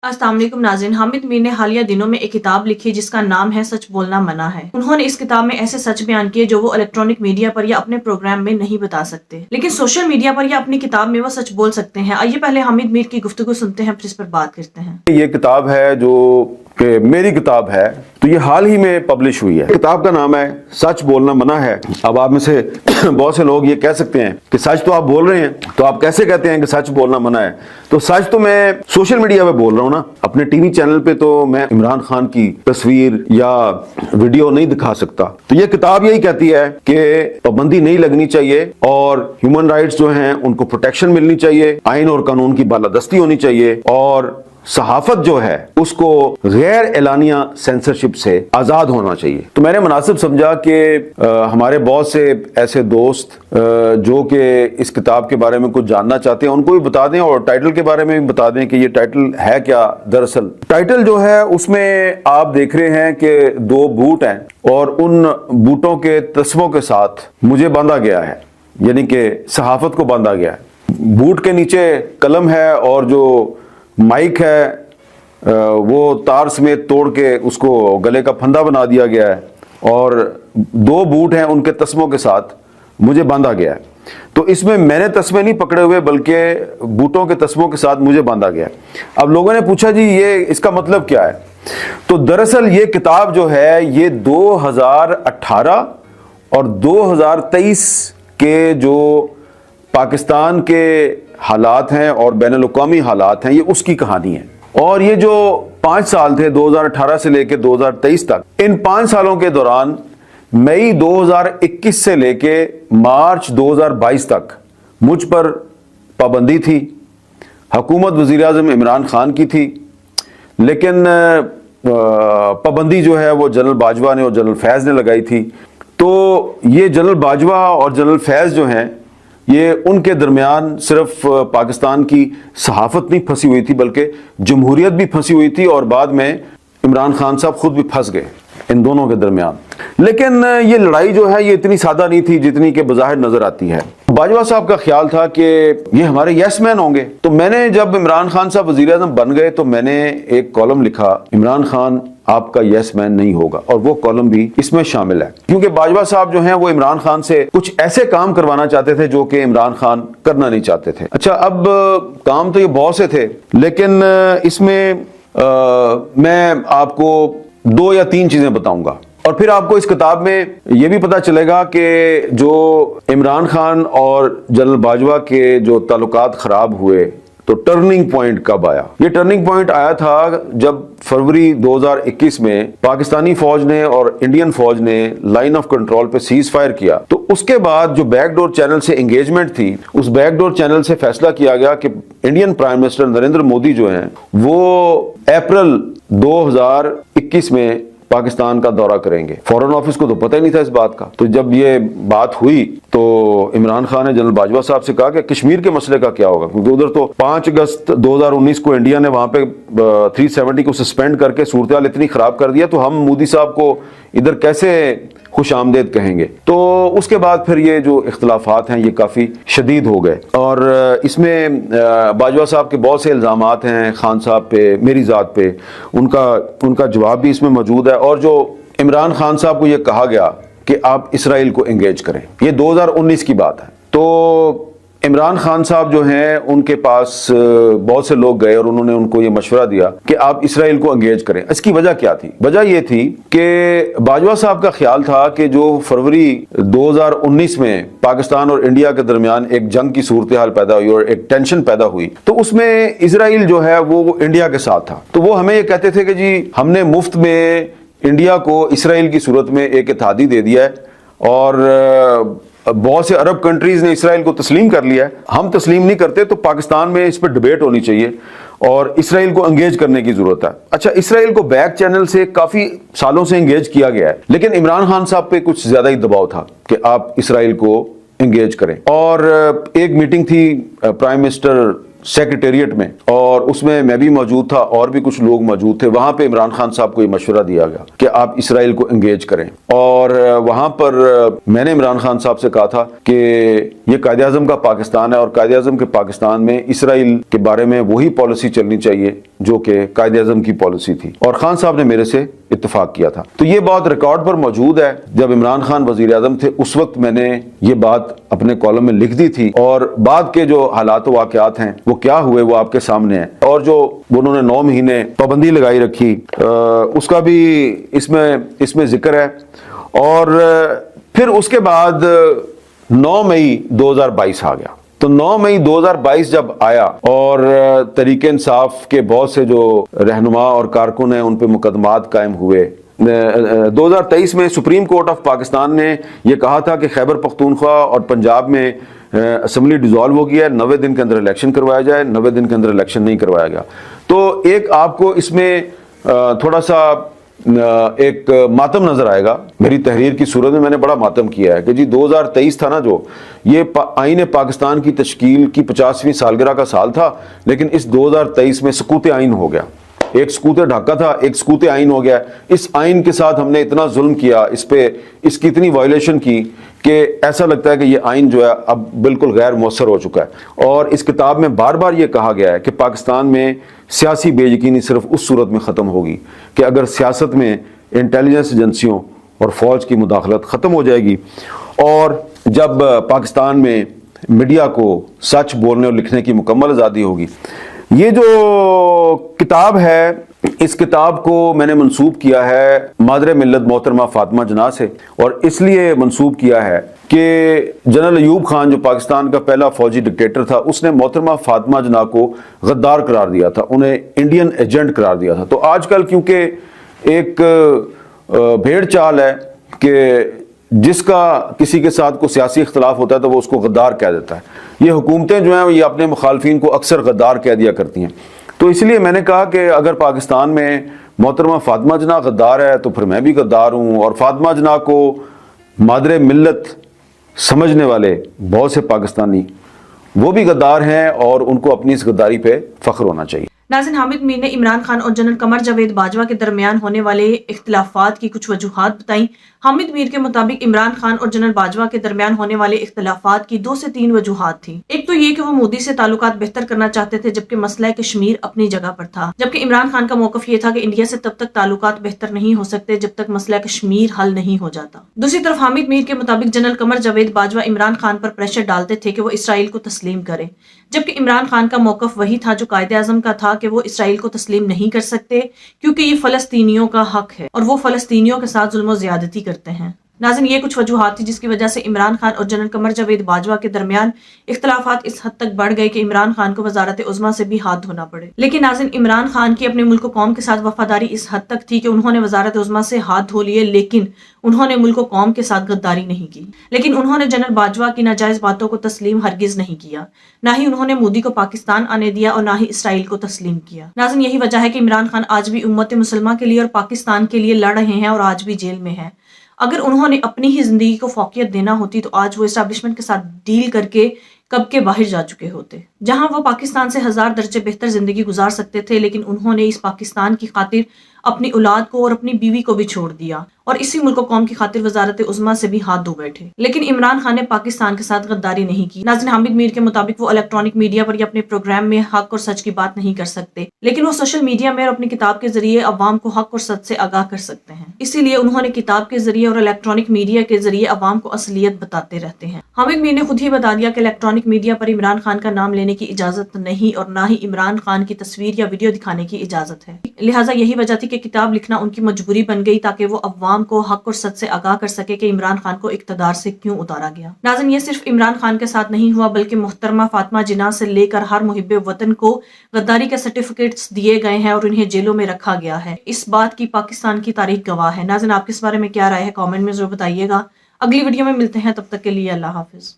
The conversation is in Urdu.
السلام علیکم ناظرین، حامد میر نے حالیہ دنوں میں ایک کتاب لکھی جس کا نام ہے سچ بولنا منع ہے۔ انہوں نے اس کتاب میں ایسے سچ بیان کیے جو وہ الیکٹرانک میڈیا پر یا اپنے پروگرام میں نہیں بتا سکتے، لیکن سوشل میڈیا پر یا اپنی کتاب میں وہ سچ بول سکتے ہیں۔ آئیے پہلے حامد میر کی گفتگو سنتے ہیں، پھر اس پر بات کرتے ہیں۔ یہ کتاب ہے جو کہ میری کتاب ہے، تو یہ حال ہی میں پبلش ہوئی ہے۔ کتاب کا نام ہے سچ بولنا منع ہے۔ اب آپ میں سے بہت سے لوگ یہ کہہ سکتے ہیں کہ سچ تو آپ بول رہے ہیں، تو آپ کیسے کہتے ہیں کہ سچ بولنا منع ہے؟ تو سچ تو میں سوشل میڈیا پہ بول رہا ہوں نا، اپنے ٹی وی چینل پہ تو میں عمران خان کی تصویر یا ویڈیو نہیں دکھا سکتا۔ تو یہ کتاب یہی کہتی ہے کہ پابندی نہیں لگنی چاہیے اور ہیومن رائٹس جو ہیں ان کو پروٹیکشن ملنی چاہیے، آئین اور قانون کی بالادستی ہونی چاہیے، اور صحافت جو ہے اس کو غیر اعلانیہ سینسرشپ سے آزاد ہونا چاہیے۔ تو میں نے مناسب سمجھا کہ ہمارے بہت سے ایسے دوست جو کہ اس کتاب کے بارے میں کچھ جاننا چاہتے ہیں ان کو بھی بتا دیں، اور ٹائٹل کے بارے میں بھی بتا دیں کہ یہ ٹائٹل ہے کیا۔ دراصل ٹائٹل جو ہے اس میں آپ دیکھ رہے ہیں کہ دو بوٹ ہیں اور ان بوٹوں کے تسموں کے ساتھ مجھے باندھا گیا ہے، یعنی کہ صحافت کو باندھا گیا ہے۔ بوٹ کے نیچے قلم ہے اور جو مائک ہے وہ تار سمیت توڑ کے اس کو گلے کا پھندا بنا دیا گیا ہے، اور دو بوٹ ہیں ان کے تسموں کے ساتھ مجھے باندھا گیا ہے۔ تو اس میں نے تسمے نہیں پکڑے ہوئے بلکہ بوٹوں کے تسموں کے ساتھ مجھے باندھا گیا ہے۔ اب لوگوں نے پوچھا جی یہ اس کا مطلب کیا ہے؟ تو دراصل یہ کتاب جو ہے یہ 2018 اور 2023 کے جو پاکستان کے حالات ہیں اور بین الاقوامی حالات ہیں، یہ اس کی کہانی ہے۔ اور یہ جو 5 سال تھے 2018 سے لے کے 2023 تک، ان 5 سالوں کے دوران مئی 2021 سے لے کے مارچ 2022 تک مجھ پر پابندی تھی۔ حکومت وزیر اعظم عمران خان کی تھی، لیکن پابندی جو ہے وہ جنرل باجوہ نے اور جنرل فیض نے لگائی تھی۔ تو یہ جنرل باجوہ اور جنرل فیض جو ہیں، یہ ان کے درمیان صرف پاکستان کی صحافت نہیں پھنسی ہوئی تھی بلکہ جمہوریت بھی پھنسی ہوئی تھی، اور بعد میں عمران خان صاحب خود بھی پھنس گئے ان دونوں کے درمیان۔ لیکن یہ لڑائی جو ہے یہ اتنی سادہ نہیں تھی جتنی کہ بظاہر نظر آتی ہے۔ باجوہ صاحب کا خیال تھا کہ یہ ہمارے یس مین ہوں گے۔ تو میں نے جب عمران خان صاحب وزیر اعظم بن گئے تو میں نے ایک کالم لکھا، عمران خان آپ کا یس مین نہیں ہوگا، اور وہ کالم بھی اس میں شامل ہے، کیونکہ باجوہ صاحب جو ہیں وہ عمران خان سے کچھ ایسے کام کروانا چاہتے تھے جو کہ عمران خان کرنا نہیں چاہتے تھے۔ اچھا، اب کام تو یہ بہت سے تھے، لیکن اس میں میں آپ کو 2 یا 3 چیزیں بتاؤں گا، اور پھر آپ کو اس کتاب میں یہ بھی پتہ چلے گا کہ جو عمران خان اور جنرل باجوہ کے جو تعلقات خراب ہوئے تو ٹرننگ پوائنٹ کب آیا؟ یہ ٹرننگ پوائنٹ آیا تھا جب فروری 2021 میں پاکستانی فوج نے اور انڈین فوج نے لائن آف کنٹرول پہ سیز فائر کیا۔ تو اس کے بعد جو بیک ڈور چینل سے انگیجمنٹ تھی، اس بیک ڈور چینل سے فیصلہ کیا گیا کہ Indian prime minister Narendra Modi جو ہیں وہ اپریل 2021 میں پاکستان کا دورہ کریں گے۔ فورن آفس کو تو پتہ ہی نہیں تھا اس بات کا۔ تو جب یہ بات ہوئی تو عمران خان نے جنرل باجوہ صاحب سے کہا کہ کشمیر کے مسئلے کا کیا ہوگا، کیونکہ ادھر تو 5 اگست 2019 کو انڈیا نے وہاں پہ 370 کو سسپینڈ کر کے صورتحال اتنی خراب کر دیا، تو ہم مودی صاحب کو ادھر کیسے خوش آمدید کہیں گے؟ تو اس کے بعد پھر یہ جو اختلافات ہیں یہ کافی شدید ہو گئے، اور اس میں باجوہ صاحب کے بہت سے الزامات ہیں خان صاحب پہ، میری ذات پہ، ان کا جواب بھی اس میں موجود ہے۔ اور جو عمران خان صاحب کو یہ کہا گیا کہ آپ اسرائیل کو انگیج کریں، یہ 2019 کی بات ہے۔ تو عمران خان صاحب جو ہیں ان کے پاس بہت سے لوگ گئے اور انہوں نے ان کو یہ مشورہ دیا کہ آپ اسرائیل کو انگیج کریں۔ اس کی وجہ کیا تھی؟ وجہ یہ تھی کہ باجوہ صاحب کا خیال تھا کہ جو فروری 2019 میں پاکستان اور انڈیا کے درمیان ایک جنگ کی صورتحال پیدا ہوئی اور ایک ٹینشن پیدا ہوئی، تو اس میں اسرائیل جو ہے وہ انڈیا کے ساتھ تھا۔ تو وہ ہمیں یہ کہتے تھے کہ جی ہم نے مفت میں انڈیا کو اسرائیل کی صورت میں ایک اتحادی دے دیا ہے، اور بہت سے عرب کنٹریز نے اسرائیل کو تسلیم کر لیا ہے، ہم تسلیم نہیں کرتے، تو پاکستان میں اس پہ ڈیبیٹ ہونی چاہیے اور اسرائیل کو انگیج کرنے کی ضرورت ہے۔ اچھا، اسرائیل کو بیک چینل سے کافی سالوں سے انگیج کیا گیا ہے، لیکن عمران خان صاحب پہ کچھ زیادہ ہی دباؤ تھا کہ آپ اسرائیل کو انگیج کریں۔ اور ایک میٹنگ تھی پرائم منسٹر سیکریٹریٹ میں، اور اس میں بھی موجود تھا اور بھی کچھ لوگ موجود تھے۔ وہاں پہ عمران خان صاحب کو یہ مشورہ دیا گیا کہ آپ اسرائیل کو انگیج کریں، اور وہاں پر میں نے عمران خان صاحب سے کہا تھا کہ یہ قائد اعظم کا پاکستان ہے اور قائد اعظم کے پاکستان میں اسرائیل کے بارے میں وہی پالیسی چلنی چاہیے جو کہ قائد اعظم کی پالیسی تھی، اور خان صاحب نے میرے سے اتفاق کیا تھا۔ تو یہ بات ریکارڈ پر موجود ہے، جب عمران خان وزیر اعظم تھے اس وقت میں نے یہ بات اپنے کالم میں لکھ دی تھی، اور بعد کے جو حالات و واقعات ہیں وہ کیا ہوئے وہ آپ کے سامنے ہیں، اور جو انہوں نے 9 مہینے پابندی لگائی رکھی اس کا بھی اس میں ذکر ہے۔ اور پھر اس کے بعد 9 مئی 2022 آ گیا۔ تو 9 مئی 2022 جب آیا اور تحریک انصاف کے بہت سے جو رہنما اور کارکن ہیں ان پہ مقدمات قائم ہوئے، 2023 میں سپریم کورٹ آف پاکستان نے یہ کہا تھا کہ خیبر پختونخوا اور پنجاب میں اسمبلی ڈیزالو ہو گیا ہے، 90 دن کے اندر الیکشن کروایا جائے، 90 دن کے اندر الیکشن نہیں کروایا گیا۔ تو ایک آپ کو اس میں تھوڑا سا ایک ماتم نظر آئے گا۔ میری تحریر کی صورت میں میں نے بڑا ماتم کیا ہے کہ جی 2023 تھا نا، جو یہ آئین پاکستان کی تشکیل کی 50ویں سالگرہ کا سال تھا، لیکن اس 2023 میں سقوط آئین ہو گیا۔ ایک سقوط ڈھاکہ تھا، ایک سقوط آئین ہو گیا۔ اس آئین کے ساتھ ہم نے اتنا ظلم کیا، اس کی اتنی وائلیشن کی کہ ایسا لگتا ہے کہ یہ آئین جو ہے اب بالکل غیر مؤثر ہو چکا ہے۔ اور اس کتاب میں بار بار یہ کہا گیا ہے کہ پاکستان میں سیاسی بے یقینی صرف اس صورت میں ختم ہوگی کہ اگر سیاست میں انٹیلیجنس ایجنسیوں اور فوج کی مداخلت ختم ہو جائے گی، اور جب پاکستان میں میڈیا کو سچ بولنے اور لکھنے کی مکمل آزادی ہوگی۔ یہ جو کتاب ہے، اس کتاب کو میں نے منسوب کیا ہے مادر ملت محترمہ فاطمہ جناح سے، اور اس لیے منسوب کیا ہے کہ جنرل ایوب خان جو پاکستان کا پہلا فوجی ڈکٹیٹر تھا، اس نے محترمہ فاطمہ جناح کو غدار قرار دیا تھا، انہیں انڈین ایجنٹ قرار دیا تھا۔ تو آج کل کیونکہ ایک بھیڑ چال ہے کہ جس کا کسی کے ساتھ کوئی سیاسی اختلاف ہوتا ہے تو وہ اس کو غدار کہہ دیتا ہے۔ یہ حکومتیں جو ہیں یہ اپنے مخالفین کو اکثر غدار کہہ دیا کرتی ہیں۔ تو اس لیے میں نے کہا کہ اگر پاکستان میں محترمہ فاطمہ جناح غدار ہے تو پھر میں بھی غدار ہوں، اور فاطمہ جناح کو مادر ملت سمجھنے والے بہت سے پاکستانی وہ بھی غدار ہیں، اور ان کو اپنی اس غداری پہ فخر ہونا چاہیے۔ ناظرین، حامد میر نے عمران خان اور جنرل قمر جاوید باجوہ کے درمیان ہونے والے اختلافات کی کچھ وجوہات بتائیں۔ حامد میر کے مطابق عمران خان اور جنرل باجوہ کے درمیان ہونے والے اختلافات کی 2 سے 3 وجوہات تھیں۔ ایک تو یہ کہ وہ مودی سے تعلقات بہتر کرنا چاہتے تھے، جبکہ مسئلہ کشمیر اپنی جگہ پر تھا، جبکہ عمران خان کا موقف یہ تھا کہ انڈیا سے تب تک تعلقات بہتر نہیں ہو سکتے جب تک مسئلہ کشمیر حل نہیں ہو جاتا۔ دوسری طرف حامد میر کے مطابق جنرل قمر جاوید باجوہ عمران خان پر پریشر ڈالتے تھے کہ وہ اسرائیل کو تسلیم کرے، جبکہ عمران خان کا موقف وہی تھا جو قائد اعظم کا تھا کہ وہ اسرائیل کو تسلیم نہیں کر سکتے کیونکہ یہ فلسطینیوں کا حق ہے اور وہ فلسطینیوں کے ساتھ ظلم و زیادتی کرتے ہیں۔ ناظرین، یہ کچھ وجوہات تھی جس کی وجہ سے عمران خان اور جنرل قمر جاوید باجوہ کے درمیان اختلافات اس حد تک بڑھ گئے کہ عمران خان کو وزارت عظمیٰ سے بھی ہاتھ دھونا پڑے۔ لیکن ناظرین، عمران خان کی اپنے ملک و قوم کے ساتھ وفاداری اس حد تک تھی کہ انہوں نے وزارت عظمیٰ سے ہاتھ دھو لیے، لیکن انہوں نے ملک و قوم کے ساتھ غداری نہیں کی۔ لیکن انہوں نے جنرل باجوہ کی ناجائز باتوں کو تسلیم ہرگز نہیں کیا، نہ ہی انہوں نے مودی کو پاکستان آنے دیا اور نہ ہی اسرائیل کو تسلیم کیا۔ ناظرین، یہی وجہ ہے کہ عمران خان آج بھی امت مسلمہ کے لیے اور پاکستان کے لیے لڑ رہے ہیں اور آج بھی جیل میں ہیں۔ اگر انہوں نے اپنی ہی زندگی کو فوقیت دینا ہوتی تو آج وہ اسٹیبلشمنٹ کے ساتھ ڈیل کر کے کب کے باہر جا چکے ہوتے، جہاں وہ پاکستان سے 1000 درجے بہتر زندگی گزار سکتے تھے، لیکن انہوں نے اس پاکستان کی خاطر اپنی اولاد کو اور اپنی بیوی کو بھی چھوڑ دیا اور اسی ملک و قوم کی خاطر وزارت عظمیٰ سے بھی ہاتھ دھو بیٹھے۔ لیکن عمران خان نے پاکستان کے ساتھ غداری نہیں کی۔ ناظرین، حامد میر کے مطابق وہ الیکٹرانک میڈیا پر یا اپنے پروگرام میں حق اور سچ کی بات نہیں کر سکتے، لیکن وہ سوشل میڈیا میں اور اپنی کتاب کے ذریعے عوام کو حق اور سچ سے آگاہ کر سکتے ہیں۔ اسی لیے انہوں نے کتاب کے ذریعے اور الیکٹرانک میڈیا کے ذریعے عوام کو اصلیت بتاتے رہتے ہیں۔ حامد میر نے خود ہی بتا دیا کہ الیکٹرانک میڈیا پر عمران خان کا نام لینے کی اجازت نہیں اور نہ ہی عمران خان کی تصویر یا ویڈیو دکھانے کی اجازت ہے، لہٰذا یہی وجہ تھی کہ کتاب لکھنا ان کی مجبوری بن گئی تاکہ وہ عوام کو حق اور سچ سے آگاہ کر سکے کہ عمران خان کو اقتدار سے کیوں اتارا گیا۔ ناظرین، یہ صرف عمران خان کے ساتھ نہیں ہوا بلکہ محترمہ فاطمہ جناح سے لے کر ہر محب وطن کو غداری کے سرٹیفکیٹس دیے گئے ہیں اور انہیں جیلوں میں رکھا گیا ہے۔ اس بات کی پاکستان کی تاریخ گواہ ہے۔ ناظرین، آپ کے اس بارے میں کیا رائے ہے؟ کامنٹ میں ضرور بتائیے گا۔ اگلی ویڈیو میں ملتے ہیں، تب تک کے لیے اللہ حافظ۔